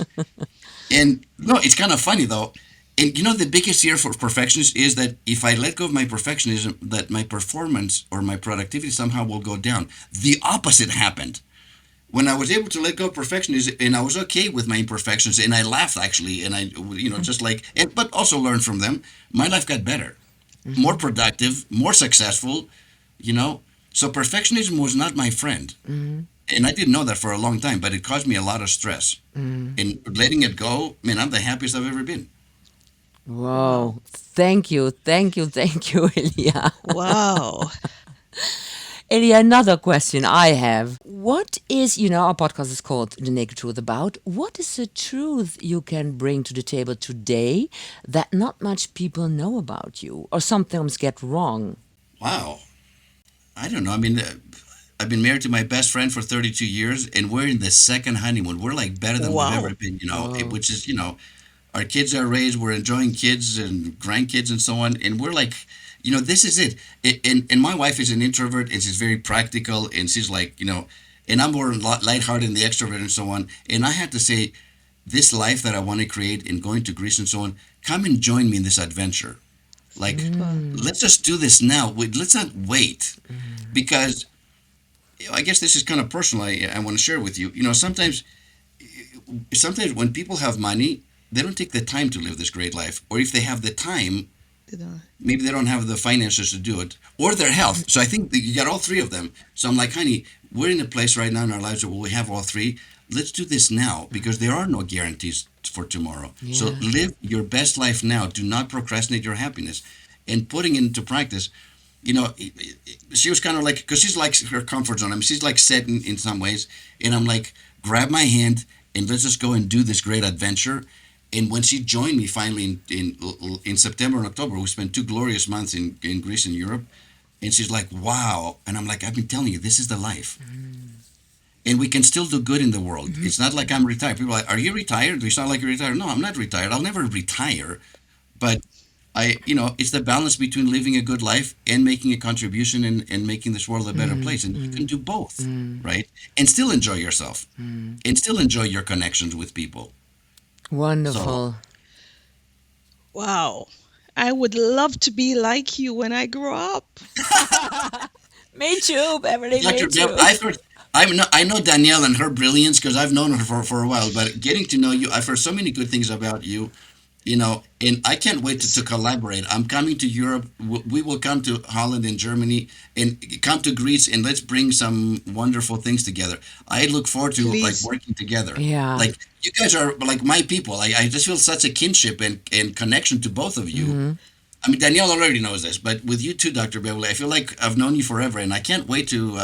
And no, it's kind of funny though. And the biggest fear for perfectionists is that if I let go of my perfectionism, that my performance or my productivity somehow will go down. The opposite happened. When I was able to let go of perfectionism and I was okay with my imperfections and I laughed actually and I, just like, but also learned from them, my life got better, more productive, more successful, So perfectionism was not my friend. And I didn't know that for a long time, but it caused me a lot of stress. And letting it go, man, I'm the happiest I've ever been. Wow. Thank you, Elia. Wow. Elia, another question I have. What is, our podcast is called The Naked Truth about. What is the truth you can bring to the table today that not much people know about you or sometimes get wrong? Wow. I don't know. I mean, I've been married to my best friend for 32 years, and we're in the second honeymoon. We're like better than we've Wow. ever been, which is, our kids are raised, we're enjoying kids and grandkids and so on, and we're like, this is it. And my wife is an introvert, and she's very practical, and she's like, and I'm more lighthearted and the extrovert and so on. And I had to say, this life that I want to create and going to Greece and so on, come and join me in this adventure. Like, let's just do this now. Let's not wait. Because I guess this is kind of personal. I want to share with you. Sometimes when people have money, they don't take the time to live this great life. Or if they have the time, maybe they don't have the finances to do it, or their health. So I think that you got all three of them. So I'm like, honey, we're in a place right now in our lives where we have all three. Let's do this now, because there are no guarantees for tomorrow. Yeah. So live your best life now. Do not procrastinate your happiness. And putting it into practice, she was kind of like, because she's like her comfort zone. I mean, she's like set in some ways. And I'm like, grab my hand and let's just go and do this great adventure. And when she joined me finally in September and October, we spent 2 glorious months in Greece and Europe. And she's like, wow. And I'm like, I've been telling you, this is the life. And we can still do good in the world. It's not like I'm retired. People are like, are you retired? Do you sound like you're retired? No, I'm not retired. I'll never retire. But it's the balance between living a good life and making a contribution and making this world a better place. And you can do both, right? And still enjoy yourself and still enjoy your connections with people. Wonderful. Wow. I would love to be like you when I grow up. Me too, Beverly. Dr. Me too. Bev, I know Danielle and her brilliance because I've known her for a while, but getting to know you, I've heard so many good things about you, and I can't wait to collaborate. I'm coming to Europe. We will come to Holland and Germany and come to Greece, and let's bring some wonderful things together. I look forward to like working together. Yeah. Like you guys are like my people. I just feel such a kinship and connection to both of you. I mean, Danielle already knows this, but with you too, Dr. Beverley, I feel like I've known you forever, and I can't wait to,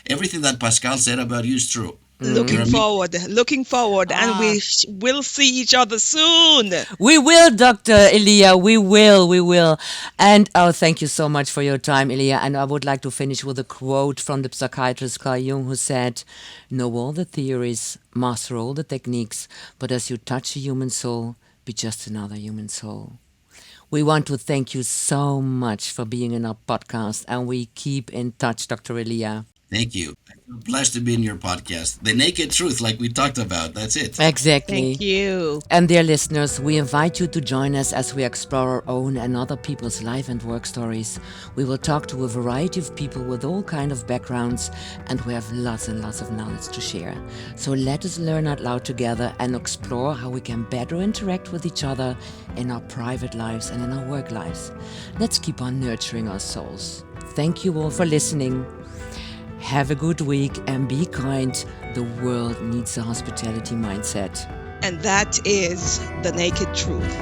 everything that Pascal said about you is true. Looking forward, and we will see each other soon. We will, Dr. Elia. We will. And thank you so much for your time, Elia. And I would like to finish with a quote from the psychiatrist Carl Jung, who said, know all the theories, master all the techniques, but as you touch a human soul, be just another human soul. We want to thank you so much for being in our podcast, and we keep in touch, Dr. Elia. Thank you. I'm blessed to be in your podcast. The naked truth, like we talked about. That's it. Exactly. Thank you. And dear listeners, we invite you to join us as we explore our own and other people's life and work stories. We will talk to a variety of people with all kinds of backgrounds, and we have lots and lots of knowledge to share. So let us learn out loud together and explore how we can better interact with each other in our private lives and in our work lives. Let's keep on nurturing our souls. Thank you all for listening. Have a good week and be kind. The world needs a hospitality mindset. And that is the naked truth.